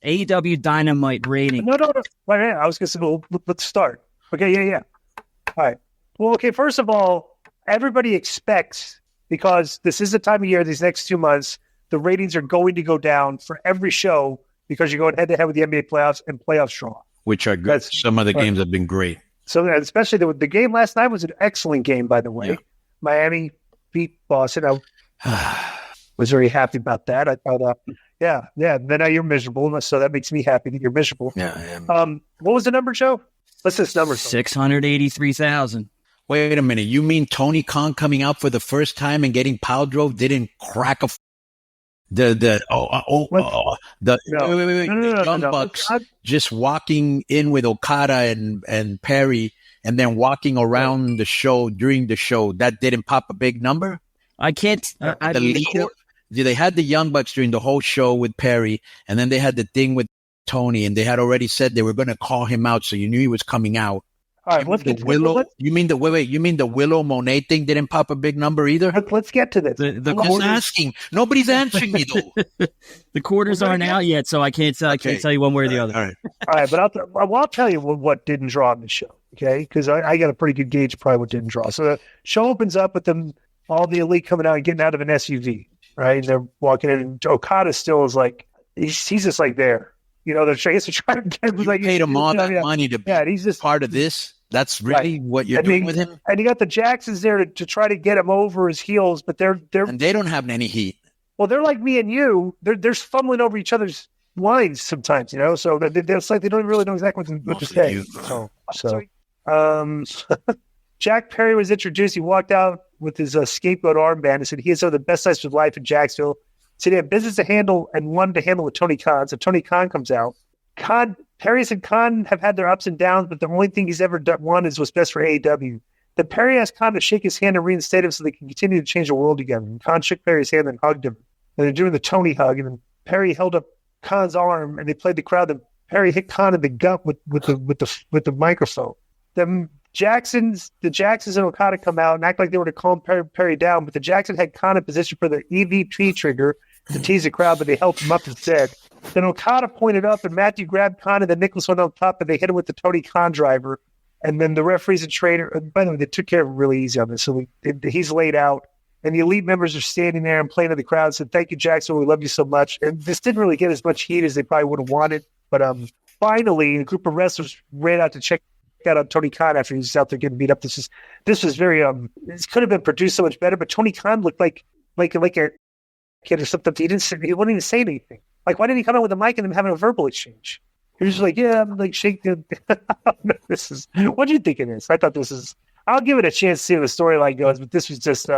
AEW Dynamite rating. No. Wait, I was going to say, well, let's start. Okay, yeah. All right. Well, okay, first of all, everybody expects, because this is the time of year, these next 2 months, the ratings are going to go down for every show because you're going head-to-head with the NBA playoffs and playoffs draw. Which are good. Some of the games have been great. So especially the game last night was an excellent game, by the way. Yeah. Miami beat Boston. I was very happy about that. I thought, yeah. Then now you're miserable, so that makes me happy that you're miserable. Yeah. What was the number, Joe? What's this number? 683,000. Wait a minute. You mean Tony Khan coming out for the first time and getting power drove didn't crack a the Young Bucks just walking in with Okada and Perry and then walking around the show during the show, that didn't pop a big number? I can't. They had the Young Bucks during the whole show with Perry, and then they had the thing with Tony, and they had already said they were going to call him out, so you knew he was coming out. All right, you mean the Willow Monet thing didn't pop a big number either? Let's get to this. I'm just asking. Nobody's answering me though. The quarters aren't out yet, so I can't tell you one way or the other. All right, but I'll tell you what didn't draw on the show, okay? Because I got a pretty good gauge of probably what didn't draw. So the show opens up with them, all the elite coming out and getting out of an SUV, right? And they're walking in, and Okada still is like, he's just like there. You know, they're trying to get like, paid him all that money to be he's just part of this. That's really what you're doing with him? And you got the Jacksons there to try to get him over his heels, but they're and they don't have any heat. Well, they're like me and you. They're fumbling over each other's lines sometimes, you know. So it's like they don't really know exactly what to say. Jack Perry was introduced. He walked out with his scapegoat armband and said he has some of the best nights of life in Jacksonville. So they have business to handle and one to handle with Tony Khan. So Tony Khan comes out. Perry and Khan have had their ups and downs, but the only thing he's ever won is what's best for AEW. Then Perry asked Khan to shake his hand and reinstate him so they can continue to change the world together. And Khan shook Perry's hand and hugged him. And they're doing the Tony hug, and then Perry held up Khan's arm, and they played the crowd. And Perry hit Khan in the gut with the microphone. The Jacksons and Okada come out and act like they were to calm Perry down, but the Jacksons had Khan in position for the EVP trigger to tease the crowd, but they held him up instead. Then Okada pointed up, and Matthew grabbed Khan, and then Nicholas went on top, and they hit him with the Tony Khan driver. And then the referees and trainer, by the way, they took care of it really easy on this. So he's laid out, and the elite members are standing there and playing to the crowd and said, "Thank you, Jackson. We love you so much." And this didn't really get as much heat as they probably would have wanted. But finally, a group of wrestlers ran out to check out on Tony Khan after he was out there getting beat up. This was very this could have been produced so much better, but Tony Khan looked like a kid or something. He wouldn't even say anything. Like, why didn't he come out with a mic and them having a verbal exchange? He was just like, yeah, I'm like shaking. What do you think of this? I thought this is. I'll give it a chance to see how the storyline goes, but this was just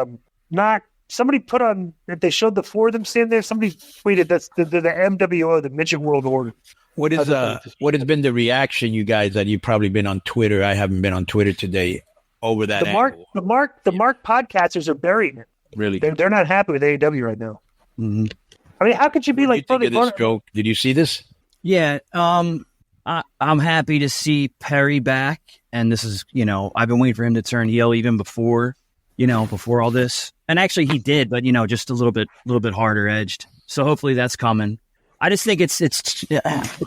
not. Somebody put on. If they showed the four of them standing there, somebody tweeted that's the MWO, the Midget World Order. What has been the reaction, you guys, that you've probably been on Twitter? I haven't been on Twitter today over that. The Mark podcasters are burying it. Really, they're not happy with AEW right now. Mm-hmm. I mean, how could you be like? This joke? Did you see this? Yeah, I'm happy to see Perry back, and this is, I've been waiting for him to turn heel even before all this, and actually he did, but just a little bit harder edged. So hopefully that's coming. I just think it's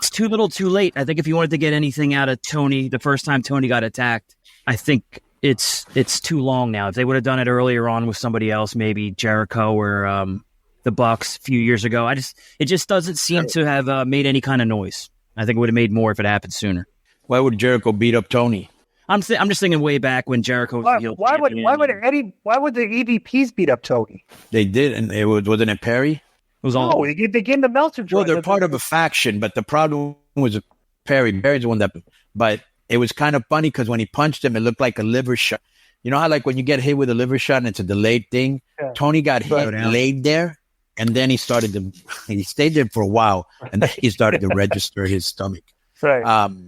too little, too late. I think if you wanted to get anything out of Tony the first time Tony got attacked, I think it's too long now. If they would have done it earlier on with somebody else, maybe Jericho or the Bucks a few years ago, it just doesn't seem to have made any kind of noise. I think it would have made more if it happened sooner. Why would Jericho beat up Tony? I'm just thinking way back when Jericho was the heel champion. Why would the EVPs beat up Tony? They did, and wasn't it Perry? It was all. They gave the Meltzer joint. Well, they're part of a faction, but the problem was Perry. Perry's the one that. But it was kind of funny because when he punched him, it looked like a liver shot. You know how like when you get hit with a liver shot and it's a delayed thing? Yeah. Tony got hit, laid there. And then he stayed there for a while, and then he started to register his stomach. Right.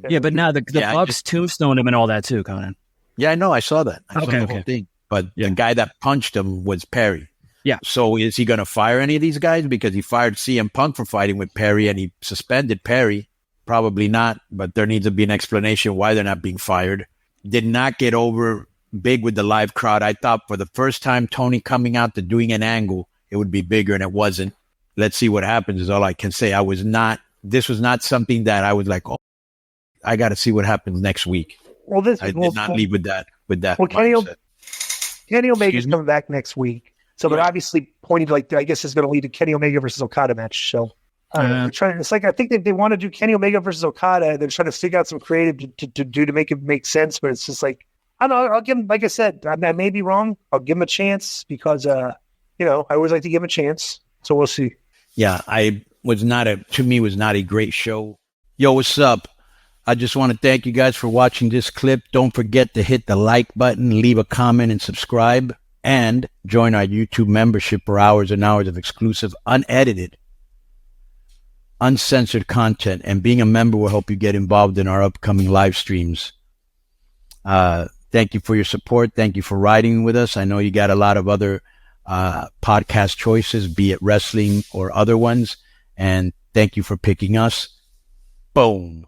Yeah, but now the Bucks tombstoned him and all that too, Konnan. Yeah, I know. I saw that. I saw the whole thing. But the guy that punched him was Perry. Yeah. So is he going to fire any of these guys? Because he fired CM Punk for fighting with Perry, and he suspended Perry. Probably not, but there needs to be an explanation why they're not being fired. Did not get over big with the live crowd. I thought for the first time Tony coming out to doing an angle, it would be bigger, and it wasn't. Let's see what happens is all I can say. I was not this was not something that I was like, oh, I got to see what happens next week. Well, I did not leave with that. Well, Kenny Omega's coming back next week, so they're obviously pointing to, like, I guess it's going to lead to Kenny Omega versus Okada match. So it's like, I think they want to do Kenny Omega versus Okada. They're trying to figure out some creative to do to make it make sense, but it's just like, I don't know. I'll give him, like I said, I may be wrong. I'll give him a chance because I always like to give him a chance. So we'll see. Yeah, to me was not a great show. Yo, what's up? I just want to thank you guys for watching this clip. Don't forget to hit the like button, leave a comment, and subscribe. And join our YouTube membership for hours and hours of exclusive, unedited, uncensored content. And being a member will help you get involved in our upcoming live streams. Thank you for your support. Thank you for riding with us. I know you got a lot of other podcast choices, be it wrestling or other ones. And thank you for picking us. Boom.